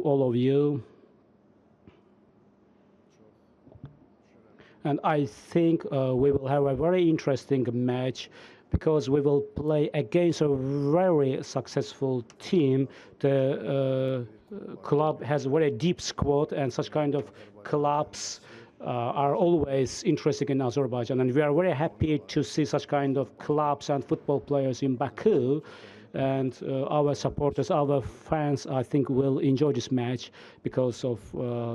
all of you. And I think we will have a very interesting match because we will play against a very successful team. The club has a very deep squad, and such kind of clubs are always interesting in Azerbaijan. And we are very happy to see such kind of clubs and football players in Baku. And our supporters, our fans, I think, will enjoy this match because of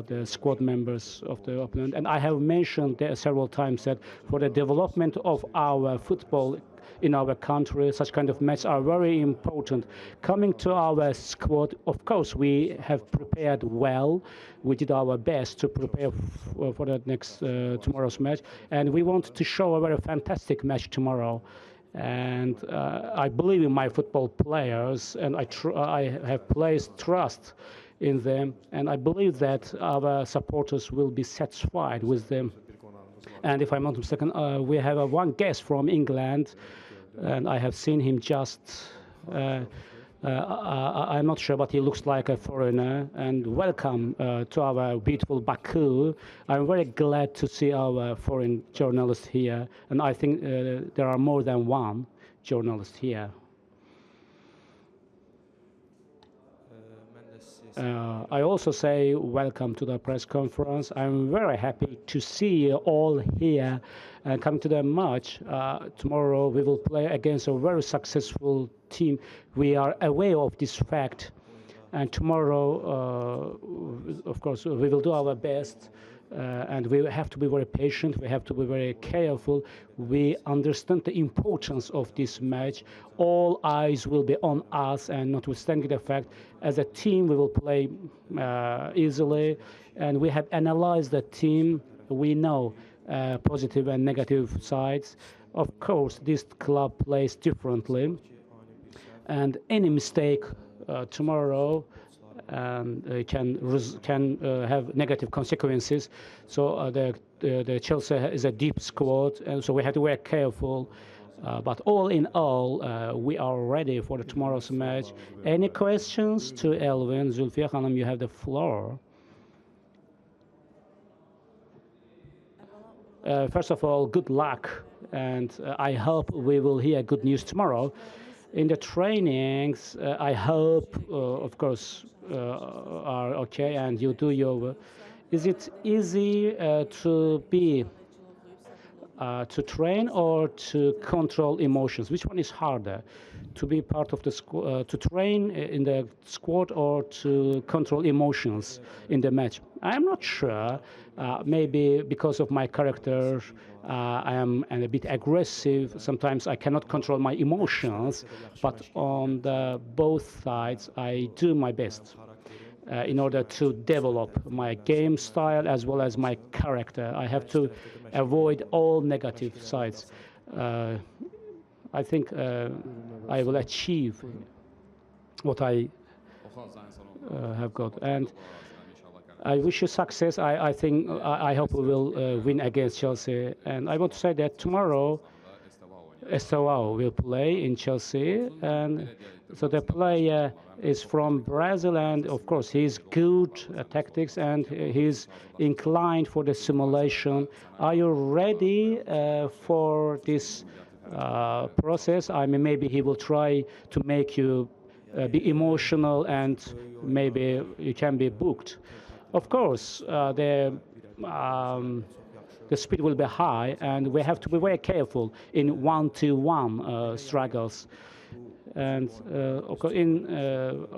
the squad members of the opponent. And I have mentioned there several times that for the development of our football in our country, such kind of matches are very important. Coming to our squad, of course, we have prepared well. We did our best to prepare for the next tomorrow's match, and we want to show a very fantastic match tomorrow. And I believe in my football players, and I have placed trust in them, and I believe that our supporters will be satisfied with them. And if I'm not mistaken, we have one guest from England, and I have seen him just. I'm not sure, but he looks like a foreigner. And welcome to our beautiful Baku. I'm very glad to see our foreign journalists here, and I think there are more than one journalist here. I also say welcome to the press conference. I'm very happy to see you all here and come to the match. Tomorrow we will play against a very successful team. We are aware of this fact. And tomorrow, of course, we will do our best. And we have to be very patient. We have to be very careful. We understand the importance of this match. All eyes will be on us, and notwithstanding the fact, as a team, we will play easily. And we have analyzed the team. We know positive and negative sides. Of course, this club plays differently, and any mistake tomorrow can have negative consequences. So the Chelsea is a deep squad, and so we have to be very careful. But all in all, we are ready for the tomorrow's match. Any questions to Elvin? Zulfiye Hanım, you have the floor. First of all, good luck, and I hope we will hear good news tomorrow. In the trainings, I hope, of course, are okay, and you do your. Is it easy to train or to control emotions? Which one is harder, to be part of the to train in the squad or to control emotions in the match? I am not sure. Maybe because of my character, I am a bit aggressive. Sometimes I cannot control my emotions, but on both sides, I do my best in order to develop my game style as well as my character. I have to avoid all negative sides. I think I will achieve what I have got. And I wish you success. I hope we will win against Chelsea. And I want to say that tomorrow, Estevao will play in Chelsea. And so the player is from Brazil, and of course he's good at tactics and he's inclined for the simulation. Are you ready for this process? I mean, maybe he will try to make you be emotional, and maybe you can be booked. Of course, the speed will be high, and we have to be very careful in one-to-one struggles. And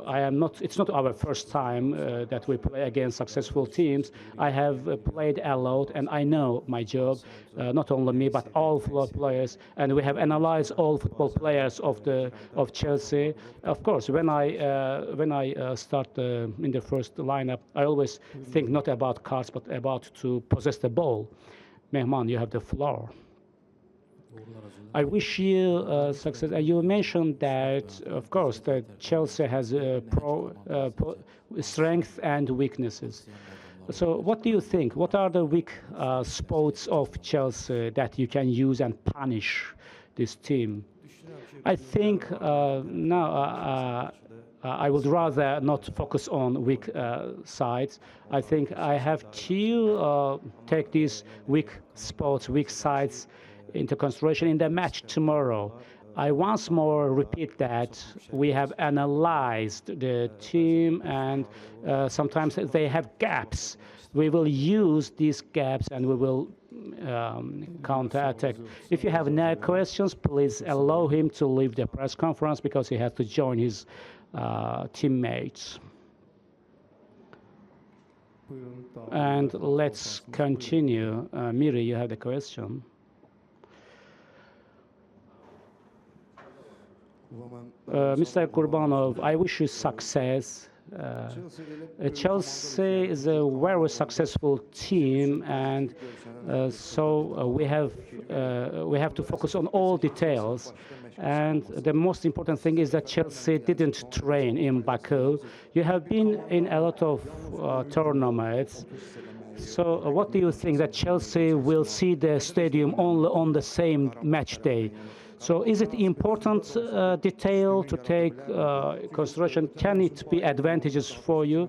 I am not. It's not our first time that we play against successful teams. I have played a lot, and I know my job. Not only me, but all football players. And we have analyzed all football players of Chelsea. Of course, when I start in the first lineup, I always think not about cards, but about to possess the ball. Mehman, you have the floor. I wish you success. You mentioned that, of course, that Chelsea has strengths and weaknesses. So, what do you think? What are the weak spots of Chelsea that you can use and punish this team? I think now I would rather not focus on weak sides. I think I have to take these weak spots, weak sides into consideration in the match tomorrow. I once more repeat that we have analyzed the team, and sometimes they have gaps. We will use these gaps and we will counter-attack. If you have no questions, please allow him to leave the press conference because he has to join his teammates. And let's continue. Miri, you have the question. Mr. Gurbanov, I wish you success. Chelsea is a very successful team, and so we have to focus on all details. And the most important thing is that Chelsea didn't train in Baku. You have been in a lot of tournaments. So what do you think that Chelsea will see the stadium only on the same match day? So is it important detail to take consideration? Can it be advantageous for you?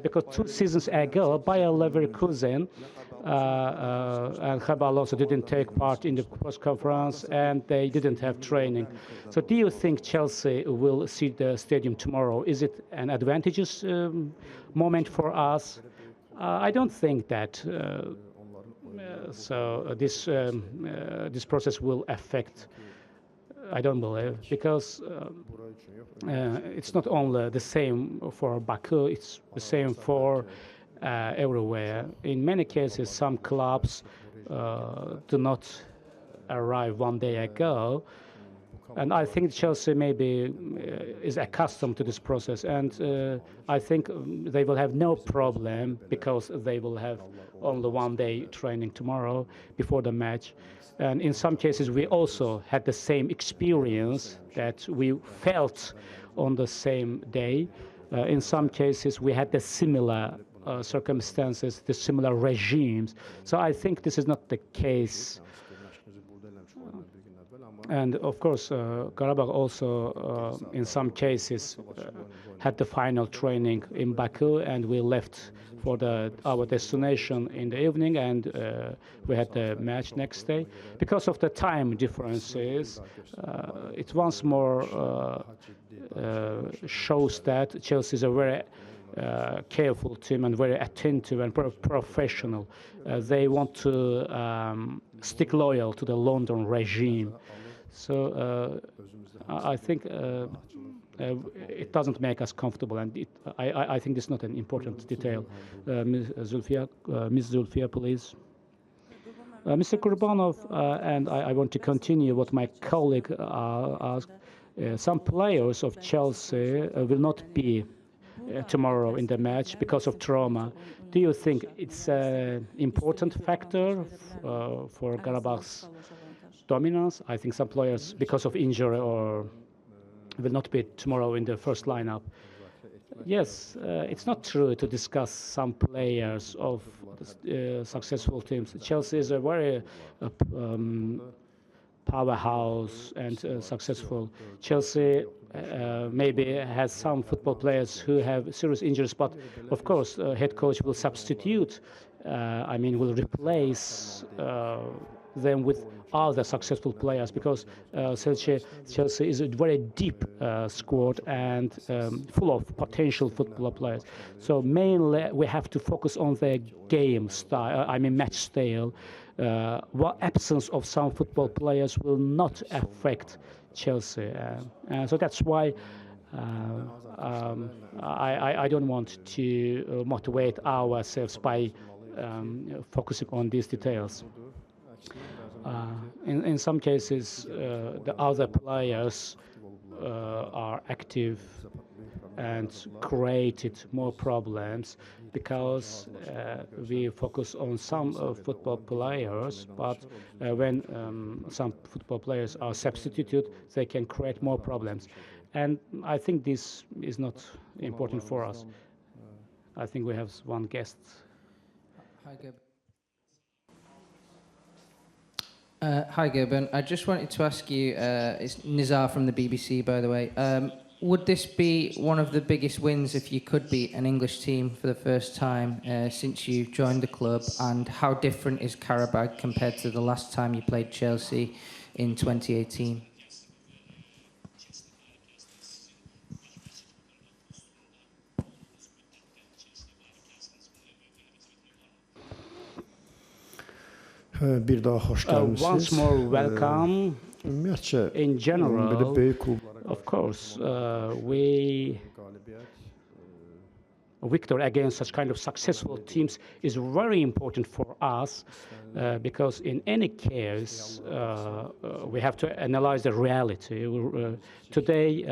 Because 2 seasons ago, Bayer Leverkusen and Gurban also didn't take part in the press conference, and they didn't have training. So do you think Chelsea will see the stadium tomorrow? Is it an advantageous moment for us? I don't think that. So this process will affect. I don't believe, because it's not only the same for Baku, it's the same for everywhere. In many cases, some clubs do not arrive one day ago, and I think Chelsea maybe is accustomed to this process, and I think they will have no problem because they will have only one day training tomorrow before the match. And in some cases, we also had the same experience that we felt on the same day. In some cases, we had the similar circumstances, the similar regimes. So I think this is not the case. And of course, Qarabag also, in some cases, had the final training in Baku, and we left for our destination in the evening, and we had the match next day. Because of the time differences, it once more shows that Chelsea is a very careful team and very attentive and professional. They want to stick loyal to the London regime. So I think it doesn't make us comfortable, and I think this is not an important detail. Ms. Zulfiya, please. Mr. Gurbanov, and I want to continue what my colleague asked. Some players of Chelsea will not be tomorrow in the match because of trauma. Do you think it's an important factor for Qarabag's dominance? I think some players, because of injury, or will not be tomorrow in the first lineup. Yes, it's not true to discuss some players of successful teams. Chelsea is a very powerhouse and successful. Chelsea maybe has some football players who have serious injuries, but of course, head coach will substitute. Will replace them with other successful players, because Chelsea is a very deep squad and full of potential football players. So mainly we have to focus on their game style, match style. What absence of some football players will not affect Chelsea. So that's why I don't want to motivate ourselves by focusing on these details. In some cases, the other players are active and created more problems because we focus on some football players, but when some football players are substituted, they can create more problems. And I think this is not important for us. I think we have one guest. Hi, Gurban. Hi, Gurban. I just wanted to ask you, it's Nizar from the BBC, by the way. Would this be one of the biggest wins if you could beat an English team for the first time since you joined the club? And how different is Qarabag compared to the last time you played Chelsea in 2018? Bir daha hoş gelmişsiniz. Once more welcome. Ümumiyyətcə, In general, belə böyük klublara of course, victory against such kind of successful teams is very important for us because in any case we have to analyze the reality. Today,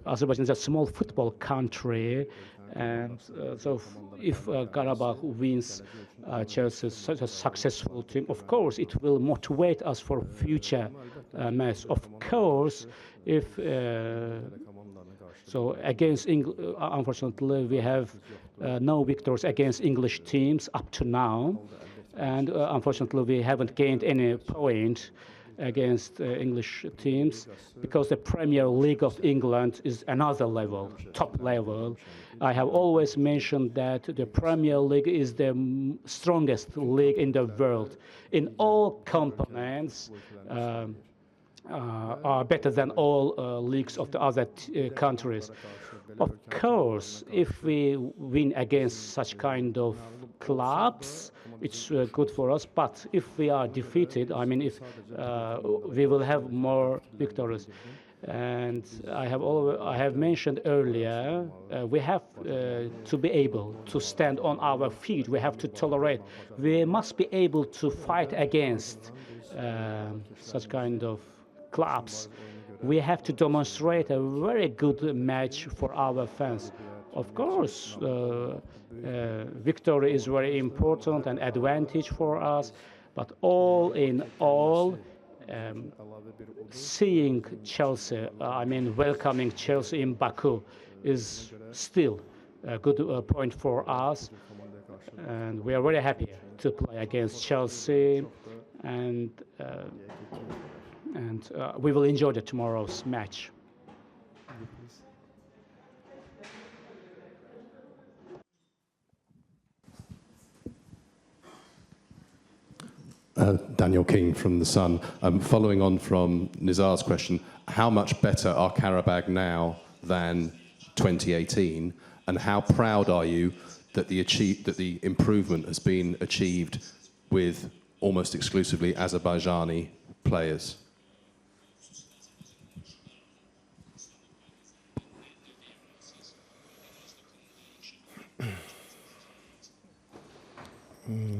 Azerbaijan is a small football country, and so if Qarabag wins Chelsea, such a successful team, of course it will motivate us for future matches. Of course, if so against unfortunately we have no victories against English teams up to now, and unfortunately we haven't gained any point against English teams because the Premier League of England is another level, top level. I have always mentioned that the Premier League is the strongest league in the world. In all components, are better than all leagues of the other countries. Of course, if we win against such kind of clubs, it's good for us. But if we are defeated, I mean, if we will have more victories. And I have mentioned earlier, we have to be able to stand on our feet. We have to tolerate. We must be able to fight against such kind of clubs. We have to demonstrate a very good match for our fans. Of course, victory is very important and advantage for us, but all in all, seeing Chelsea, I mean welcoming Chelsea in Baku is still a good point for us, and we are very happy to play against Chelsea, and we will enjoy tomorrow's match. Daniel King from The Sun. Following on from Nizar's question, how much better are Qarabag now than 2018, and how proud are you that the improvement has been achieved with almost exclusively Azerbaijani players?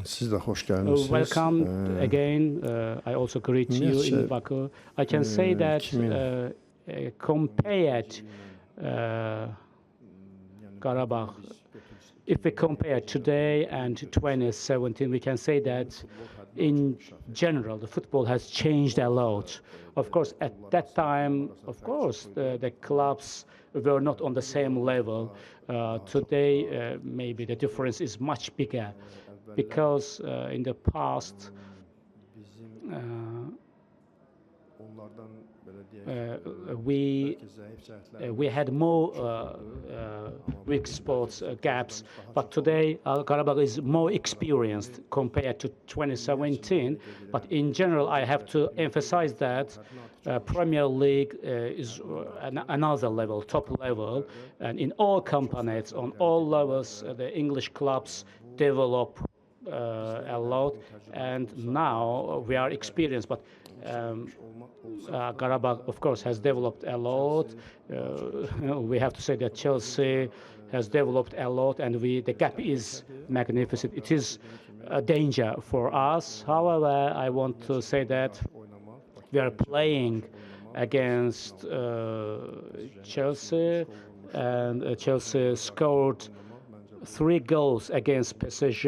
Siz de hoş gelmişsiniz. Welcome again. I also greet you in Baku. I can say that compared Qarabag, if we compare today and 2017, we can say that in general the football has changed a lot. Of course, at that time, of course, the clubs were not on the same level. Today, maybe the difference is much bigger, because in the past we had more weak spots, gaps, but today Qarabag is more experienced compared to 2017. But in general, I have to emphasize that Premier League is another level, top level, and in all components, on all levels, the English clubs develop a lot, and now we are experienced. But Qarabag, of course, has developed a lot. We have to say that Chelsea has developed a lot, and the gap is magnificent. It is a danger for us. However, I want to say that we are playing against Chelsea, and Chelsea scored 3 goals against PSG,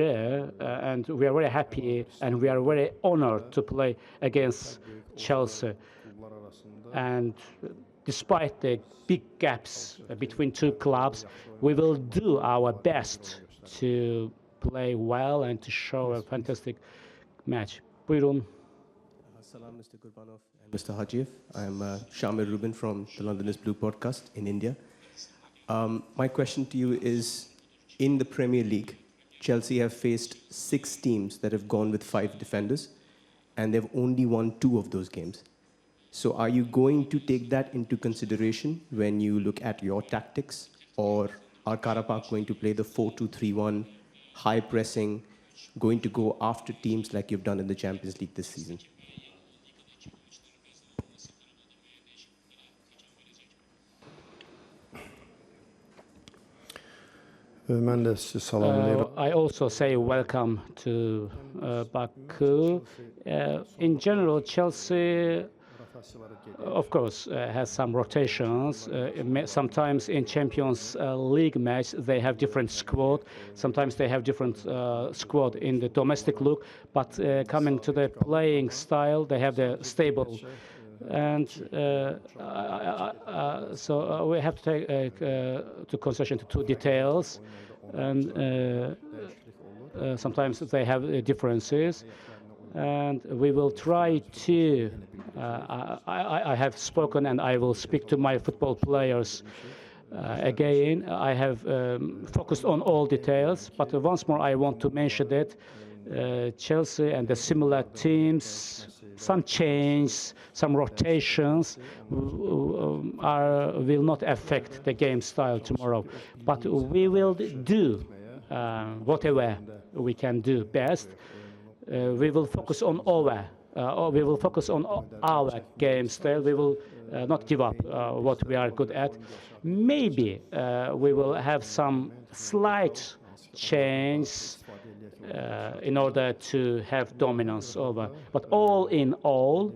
and we are very happy and we are very honored to play against Chelsea. And despite the big gaps between two clubs, we will do our best to play well and to show a fantastic match. Buyurun. Salam, Mr. Gurbanov and Mr. Hajiev. I'm Shamir Rubin from the London is Blue podcast in India. My question to you is, in the Premier League, Chelsea have faced 6 teams that have gone with 5 defenders, and they've only won 2 of those games. So are you going to take that into consideration when you look at your tactics, or are Qarabag going to play the 4-2-3-1, high pressing, going to go after teams like you've done in the Champions League this season? Mən də sizi salamlayıram. I also say welcome to Baku. In general, Chelsea, of course, has some rotations. Sometimes in Champions League match, they have different squad. Sometimes they have different squad in the domestic league. But coming to the playing style, they have the stable. And so we have to take to consideration 2 details, and sometimes they have differences, and we will try to. I have spoken, and I will speak to my football players again. I have focused on all details, but once more I want to mention that Chelsea and the similar teams, some change, some rotations will not affect the game style tomorrow. But we will do whatever we can do best. We will focus on we will focus on our game style. We will not give up what we are good at. Maybe we will have some slight change in order to have dominance over. But all in all,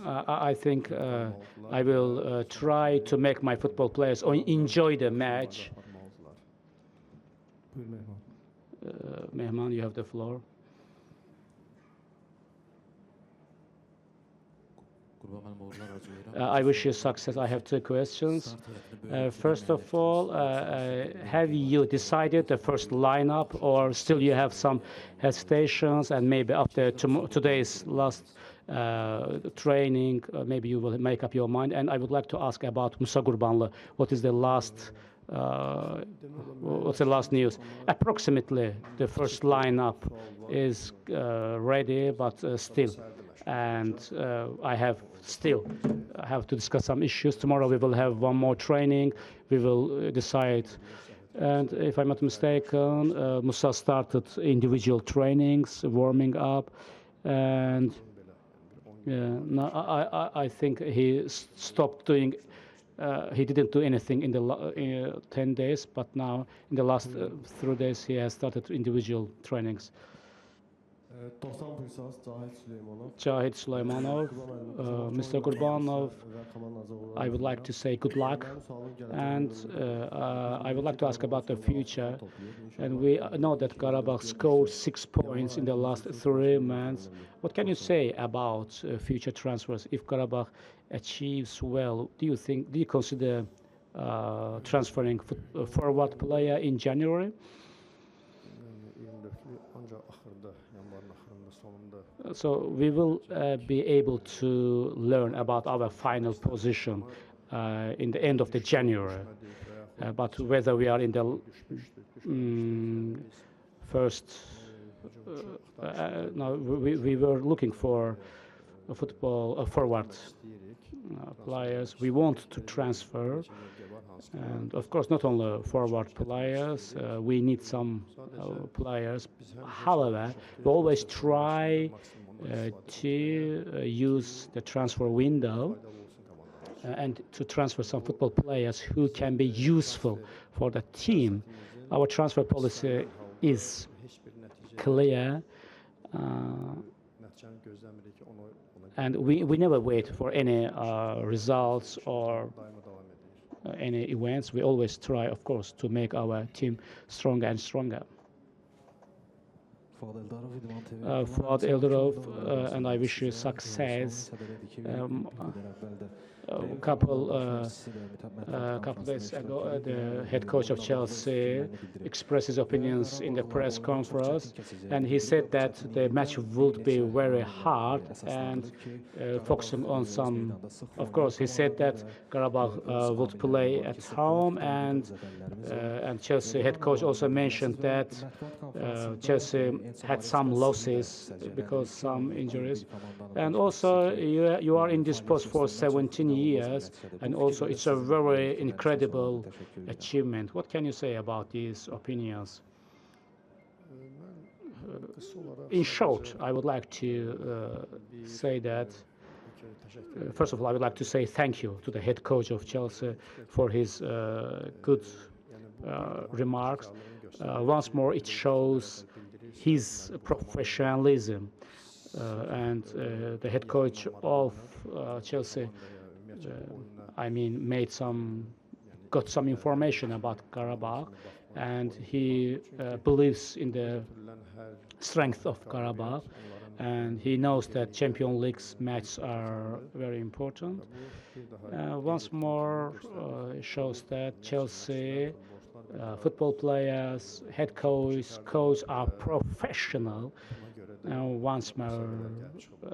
I think I will try to make my football players enjoy the match. Mehman, you have the floor. I wish you success. I have 2 questions. First of all, have you decided the first lineup, or still you have some hesitations, and maybe after today's last training, maybe you will make up your mind? And I would like to ask about Musa Gurbanlı. What's the last news? Approximately, the first lineup is ready, but still. And I have to discuss some issues. Tomorrow we will have one more training. We will decide. And if I'm not mistaken, Musa started individual trainings, warming up, and I think he stopped doing. He didn't do anything in the 10 days, but now in the last 3 days he has started individual trainings. Cahit Süleymanov, Mr. Gurbanov, I would like to say good luck, and I would like to ask about the future. And we know that Qarabag scored 6 points in the last 3 months. What can you say about future transfers? If Qarabag achieves well, do you consider transferring a forward player in January? So we will be able to learn about our final position in the end of the January. But whether we are in the first, no, we were looking for forward players. We want to transfer, and of course not only forward players. We need some players. However, we always try to use the transfer window and to transfer some football players who can be useful for the team. Our transfer policy is clear, and we never wait for any results or any events. We always try, of course, to make our team stronger and stronger. Fuat Eldarov, and I wish you success. couple days ago, the head coach of Chelsea expressed his opinions in the press conference, and he said that the match would be very hard and focusing on some. Of course, he said that Qarabag would play at home, and Chelsea head coach also mentioned that Chelsea had some losses because some injuries, and also you are in this post for 17 years, and also it's a very incredible achievement. What can you say about these opinions? In short, I would like to say that first of all, I would like to say thank you to the head coach of Chelsea for his good remarks. Once more, it shows his professionalism, and the head coach of Chelsea, got some information about Qarabag, and he believes in the strength of Qarabag, and he knows that Champions League matches are very important. Once more, it shows that Chelsea football players, head coach are professional. Once more,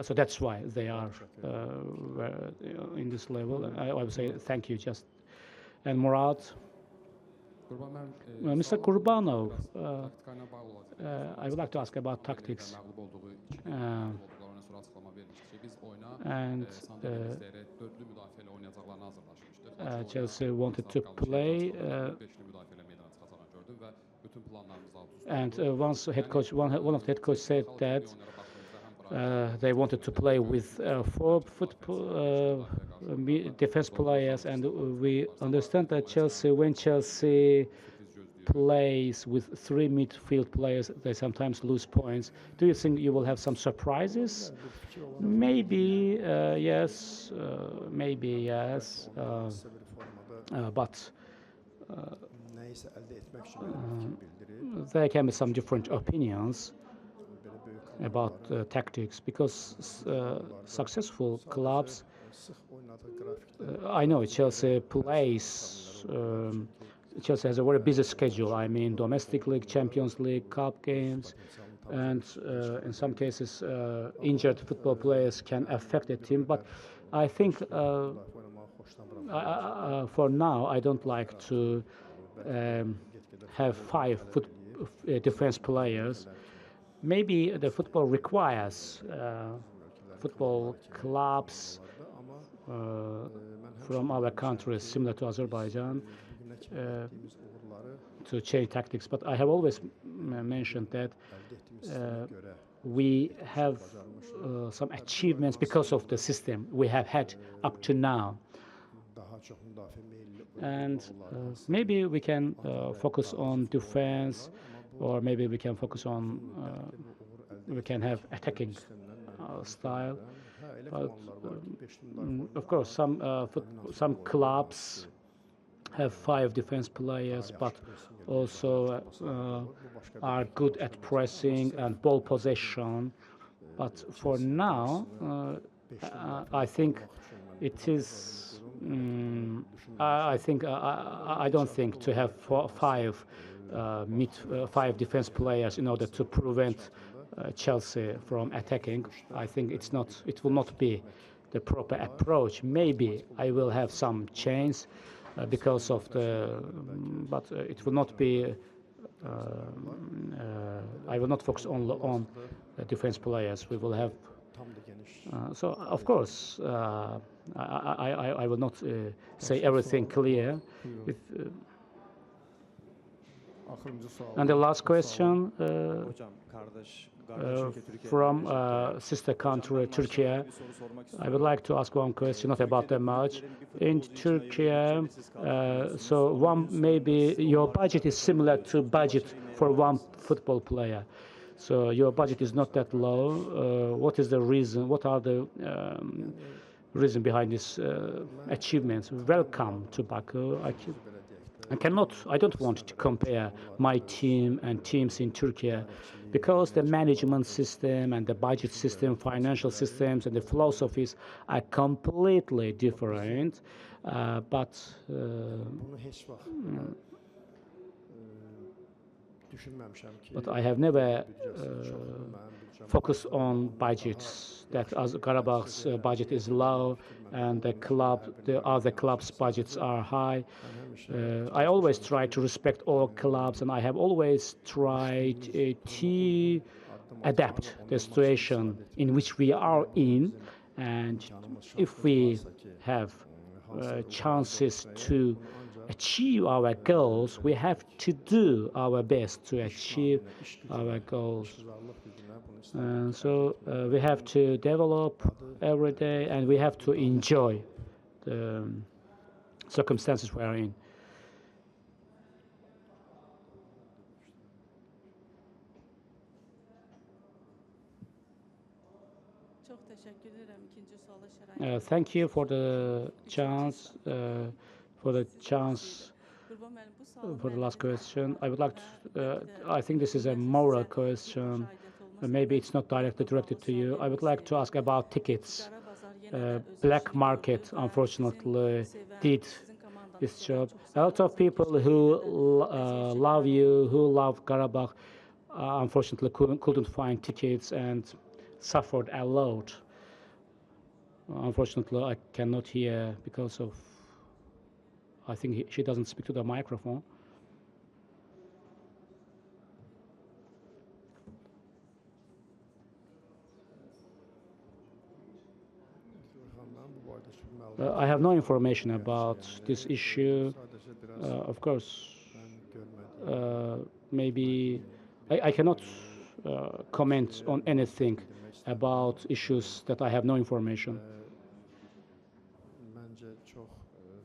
so that's why they are in this level. I would say thank you. Just and Murad, Mr. Gurbanov, I would like to ask about tactics. And Chelsea wanted to play, and one of the head coach said that they wanted to play with four defense players, and we understand that when Chelsea plays with three midfield players, they sometimes lose points. Do you think you will have some surprises? Maybe yes, maybe yes, but there can be some different opinions about tactics, because successful clubs, I know Chelsea plays. Chelsea has a very busy schedule. I mean, domestic league, Champions League, cup games, and in some cases, injured football players can affect the team. But I think for now, I don't like to have five defense players. Maybe the football requires football clubs from our countries, similar to Azerbaijan, to change tactics. But I have always mentioned that we have some achievements because of the system we have had up to now. And maybe we can focus on defense, or maybe we can focus on we can have attacking style. But of course, some clubs have five defense players, but also are good at pressing and ball possession. But for now, I think it is. I don't think to have five defense players in order to prevent Chelsea from attacking. I think it will not be the proper approach. Maybe I will have some change because of but it will not be. I will not focus on defense players. We will have. So of course, I will not say everything clear. And the last question from sister country, Turkey. I would like to ask one question, not about the match. In Turkey, so maybe your budget is similar to budget for one football player. So your budget is not that low. What is the reason? What are the reason behind these achievements? Welcome to Baku. I don't want to compare my team and teams in Turkey because the management system and the budget system, financial systems and the philosophies are completely different. Bunu heç vaxt düşünməmişəm ki, But I have never büdcəsi çoxdur, mənim büdcəm focused on budgets. That as Qarabağ's budget is low and the other clubs' budgets are high. I always try to respect all clubs, and I have always tried to adapt the situation in which we are in. And if we have chances to achieve our goals, we have to do our best to achieve our goals. And so we have to develop every day, and we have to enjoy the circumstances we are in. Çok teşekkür ederim ikinci suala şərait. Thank you for the chance, Qurban müəllim, bu sualın for the last müəllifi question. I would like to, Bəlkə I think this is a moral question. Maybe it's not directly directed to you. I would like to ask about tickets. Black market, unfortunately, did this job. A lot of people who love you, who love Qarabağ, unfortunately couldn't find tickets and suffered a lot. Unfortunately, I cannot hear because of, I think she doesn't speak to the microphone. mən bu barədə çox məlumat I have no information about this issue. sadəcə biraz Of course, mən görmədim. maybe I cannot comment on anything about issues that I have no information. Məncə çox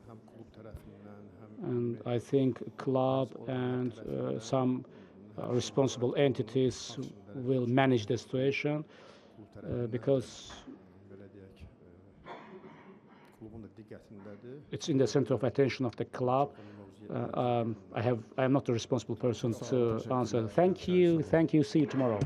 həm klub tərəfindən, həm And I think club and some responsible entities will manage the situation because belə deyək, klubun da diqqətindədir. it's in the center of attention of the club. I am not the responsible person to answer. Thank you. See you tomorrow.